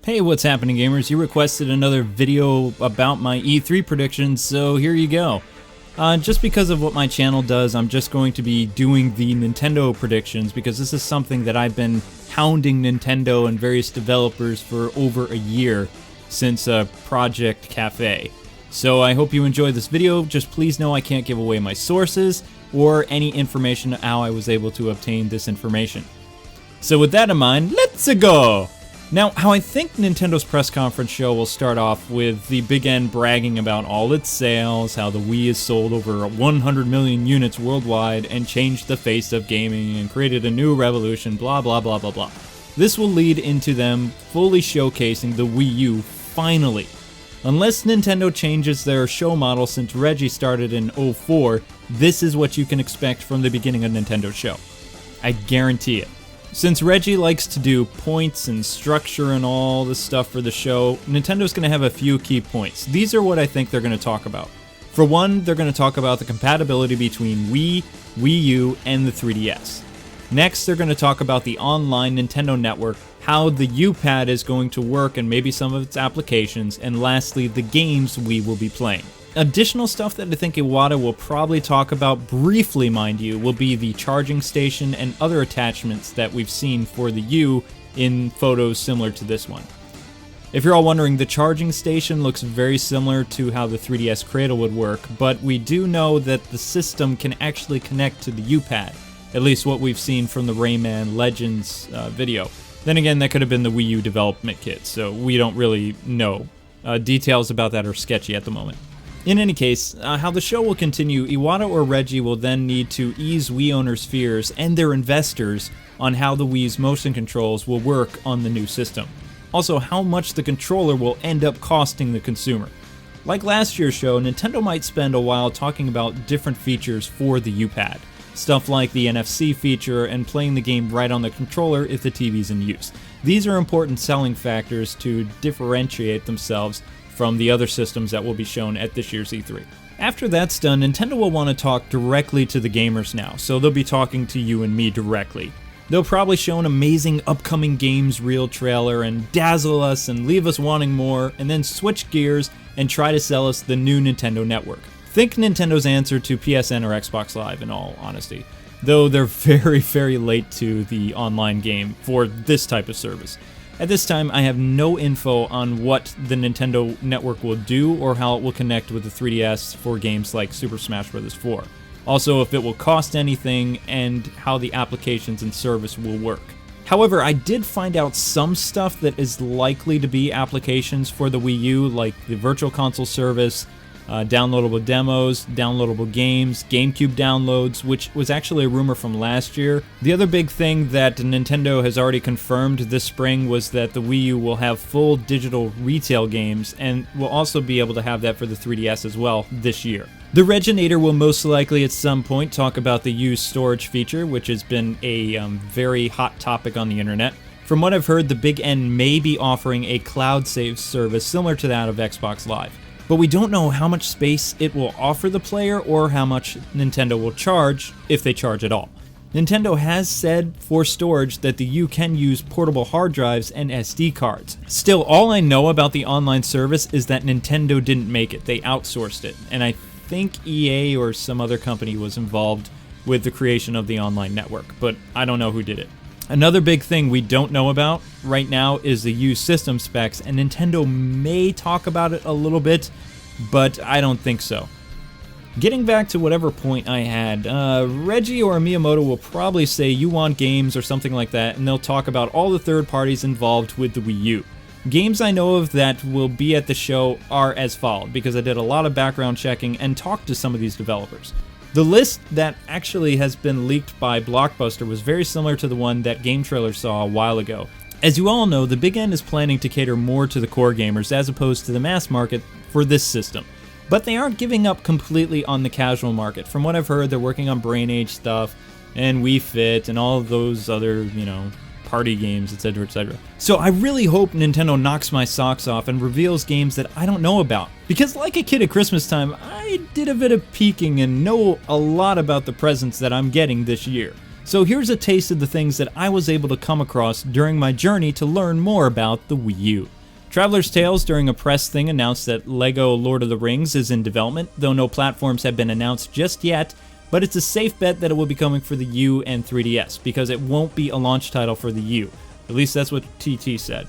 Hey, what's happening, gamers? You requested another video about my E3 predictions, so here you go. Just because of what my channel does, I'm just going to be doing the Nintendo predictions because this is something that I've been hounding Nintendo and various developers for over a year since Project Cafe. So I hope you enjoy this video. Just please know I can't give away my sources or any information how I was able to obtain this information. So with that in mind, let's go! Now, how I think Nintendo's press conference show will start off with the Big N bragging about all its sales, how the Wii has sold over 100 million units worldwide and changed the face of gaming and created a new revolution, blah blah blah blah blah. This will lead into them fully showcasing the Wii U finally. Unless Nintendo changes their show model since Reggie started in 04, this is what you can expect from the beginning of Nintendo's show. I guarantee it. Since Reggie likes to do points and structure and all this stuff for the show, Nintendo's going to have a few key points. These are what I think they're going to talk about. For one, they're going to talk about the compatibility between Wii, Wii U, and the 3DS. Next, they're going to talk about the online Nintendo network, how the U-Pad is going to work and maybe some of its applications, and lastly, the games we will be playing. Additional stuff that I think Iwata will probably talk about briefly, mind you, will be the charging station and other attachments that we've seen for the U in photos similar to this one. If you're all wondering, the charging station looks very similar to how the 3DS Cradle would work, but we do know that the system can actually connect to the U-Pad, at least what we've seen from the Rayman Legends video. Then again, that could have been the Wii U development kit, so we don't really know. Details about that are sketchy at the moment. In any case, how the show will continue, Iwata or Reggie will then need to ease Wii owners' fears and their investors on how the Wii's motion controls will work on the new system. Also, how much the controller will end up costing the consumer. Like last year's show, Nintendo might spend a while talking about different features for the U-Pad. Stuff like the NFC feature and playing the game right on the controller if the TV's in use. These are important selling factors to differentiate themselves from the other systems that will be shown at this year's E3. After that's done, Nintendo will want to talk directly to the gamers now, so they'll be talking to you and me directly. They'll probably show an amazing upcoming games reel trailer and dazzle us and leave us wanting more, and then switch gears and try to sell us the new Nintendo network. Think Nintendo's answer to PSN or Xbox Live, in all honesty, though they're very, very late to the online game for this type of service. At this time, I have no info on what the Nintendo network will do or how it will connect with the 3DS for games like Super Smash Bros. 4. Also, if it will cost anything and how the applications and service will work. However, I did find out some stuff that is likely to be applications for the Wii U, like the Virtual Console service, downloadable demos, downloadable games, GameCube downloads, which was actually a rumor from last year. The other big thing that Nintendo has already confirmed this spring was that the Wii U will have full digital retail games, and will also be able to have that for the 3DS as well this year. The Reginator will most likely at some point talk about the U's storage feature, which has been a very hot topic on the internet. From what I've heard, the Big N may be offering a cloud save service similar to that of Xbox Live. But we don't know how much space it will offer the player or how much Nintendo will charge, if they charge at all. Nintendo has said for storage that the U can use portable hard drives and SD cards. Still, all I know about the online service is that Nintendo didn't make it, they outsourced it, and I think EA or some other company was involved with the creation of the online network, but I don't know who did it. Another big thing we don't know about right now is the U system specs, and Nintendo may talk about it a little bit, but I don't think so. Getting back to whatever point I had, Reggie or Miyamoto will probably say you want games or something like that, and they'll talk about all the third parties involved with the Wii U. Games I know of that will be at the show are as followed, because I did a lot of background checking and talked to some of these developers. The list that actually has been leaked by Blockbuster was very similar to the one that Game Trailer saw a while ago. As you all know, the Big N is planning to cater more to the core gamers as opposed to the mass market for this system. But they aren't giving up completely on the casual market. From what I've heard, they're working on Brain Age stuff and Wii Fit and all of those other, party games, etc., etc. So I really hope Nintendo knocks my socks off and reveals games that I don't know about. Because like a kid at Christmas time, I did a bit of peeking and know a lot about the presents that I'm getting this year. So here's a taste of the things that I was able to come across during my journey to learn more about the Wii U. Traveler's Tales during a press thing announced that LEGO Lord of the Rings is in development, though no platforms have been announced just yet, but it's a safe bet that it will be coming for the U and 3DS, because it won't be a launch title for the U. At least that's what TT said.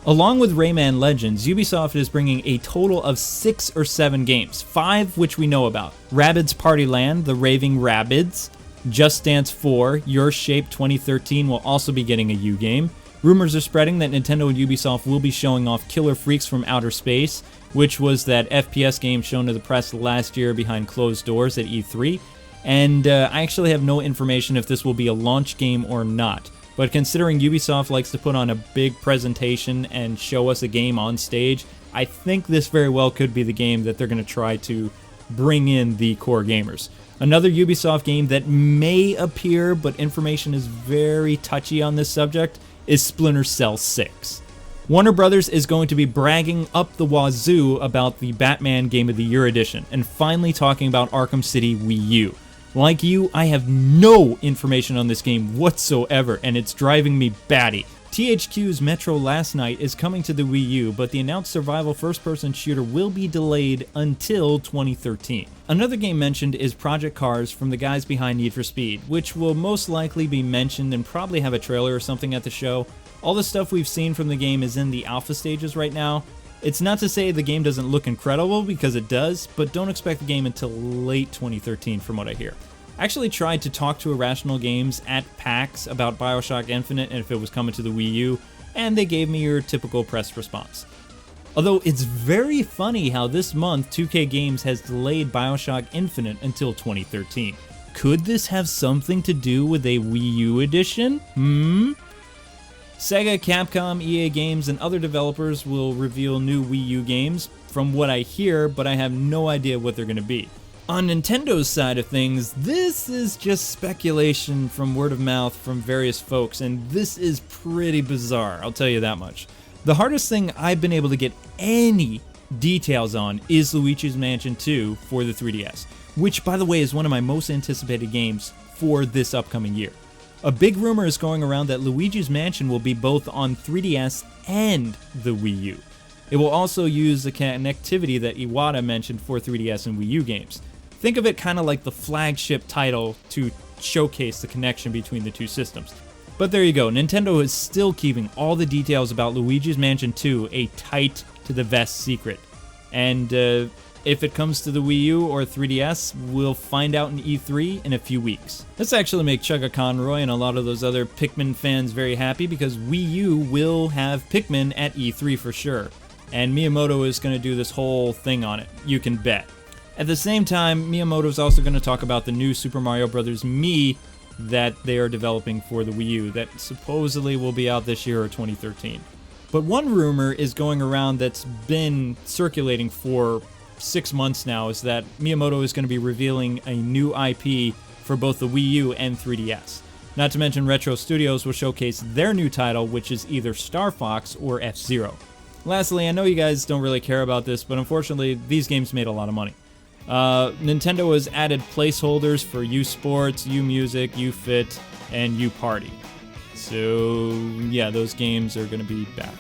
Along with Rayman Legends, Ubisoft is bringing a total of 6 or 7 games, 5 which we know about. Rabbids Party Land, the Raving Rabbids, Just Dance 4, Your Shape 2013 will also be getting a U game. Rumors are spreading that Nintendo and Ubisoft will be showing off Killer Freaks from Outer Space, which was that FPS game shown to the press last year behind closed doors at E3, and I actually have no information if this will be a launch game or not. But considering Ubisoft likes to put on a big presentation and show us a game on stage, I think this very well could be the game that they're going to try to bring in the core gamers. Another Ubisoft game that may appear, but information is very touchy on this subject, is Splinter Cell 6. Warner Brothers is going to be bragging up the wazoo about the Batman Game of the Year edition, and finally talking about Arkham City Wii U. Like you, I have no information on this game whatsoever, and it's driving me batty. THQ's Metro Last Night is coming to the Wii U, but the announced survival first-person shooter will be delayed until 2013. Another game mentioned is Project Cars from the guys behind Need for Speed, which will most likely be mentioned and probably have a trailer or something at the show. All the stuff we've seen from the game is in the alpha stages right now. It's not to say the game doesn't look incredible, because it does, but don't expect the game until late 2013 from what I hear. I actually tried to talk to Irrational Games at PAX about Bioshock Infinite and if it was coming to the Wii U, and they gave me your typical press response. Although it's very funny how this month 2K Games has delayed Bioshock Infinite until 2013. Could this have something to do with a Wii U edition? Sega, Capcom, EA Games, and other developers will reveal new Wii U games, from what I hear, but I have no idea what they're going to be. On Nintendo's side of things, this is just speculation from word of mouth from various folks, and this is pretty bizarre, I'll tell you that much. The hardest thing I've been able to get any details on is Luigi's Mansion 2 for the 3DS, which, by the way, is one of my most anticipated games for this upcoming year. A big rumor is going around that Luigi's Mansion will be both on 3DS and the Wii U. It will also use the connectivity that Iwata mentioned for 3DS and Wii U games. Think of it kind of like the flagship title to showcase the connection between the two systems. But there you go, Nintendo is still keeping all the details about Luigi's Mansion 2 a tight to the vest secret. And if it comes to the Wii U or 3DS, we'll find out in E3 in a few weeks. This actually makes Chugga Conroy and a lot of those other Pikmin fans very happy, because Wii U will have Pikmin at E3 for sure. And Miyamoto is going to do this whole thing on it, you can bet. At the same time, Miyamoto is also going to talk about the new Super Mario Bros. Mii that they are developing for the Wii U that supposedly will be out this year or 2013. But one rumor is going around that's been circulating for 6 months now, is that Miyamoto is going to be revealing a new IP for both the Wii U and 3DS. Not to mention Retro Studios will showcase their new title, which is either Star Fox or F-Zero. Lastly, I know you guys don't really care about this, but unfortunately, these games made a lot of money. Nintendo has added placeholders for U Sports, U Music, U Fit, and U Party. So, yeah, those games are going to be back.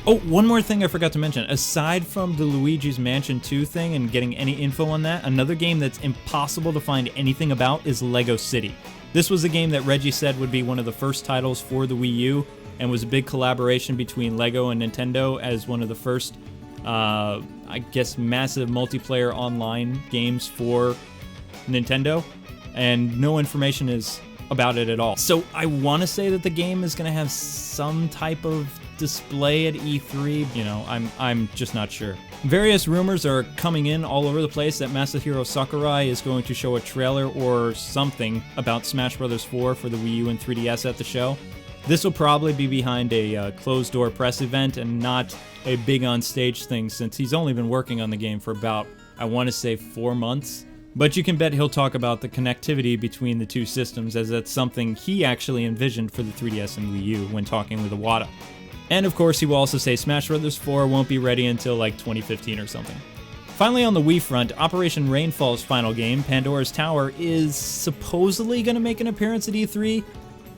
Oh, one more thing I forgot to mention. Aside from the Luigi's Mansion 2 thing and getting any info on that, another game that's impossible to find anything about is Lego City. This was a game that Reggie said would be one of the first titles for the Wii U, and was a big collaboration between Lego and Nintendo as one of the first, I guess, massive multiplayer online games for Nintendo, and no information is about it at all. So I want to say that the game is going to have some type of display at E3, you know, I'm just not sure. Various rumors are coming in all over the place that Masahiro Sakurai is going to show a trailer or something about Smash Bros. 4 for the Wii U and 3DS at the show. This will probably be behind a closed-door press event and not a big on-stage thing, since he's only been working on the game for about, I want to say, 4 months. But you can bet he'll talk about the connectivity between the two systems, as that's something he actually envisioned for the 3DS and Wii U when talking with Iwata. And of course, he will also say Smash Bros. 4 won't be ready until like 2015 or something. Finally, on the Wii front, Operation Rainfall's final game, Pandora's Tower, is supposedly going to make an appearance at E3.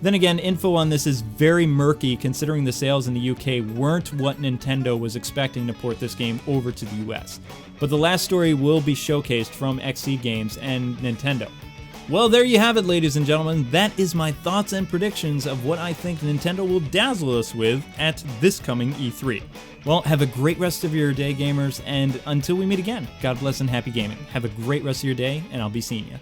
Then again, info on this is very murky considering the sales in the UK weren't what Nintendo was expecting to port this game over to the US. But the last story will be showcased from XSEED Games and Nintendo. Well, there you have it, ladies and gentlemen. That is my thoughts and predictions of what I think Nintendo will dazzle us with at this coming E3. Well, have a great rest of your day, gamers, and until we meet again, God bless and happy gaming. Have a great rest of your day, and I'll be seeing you.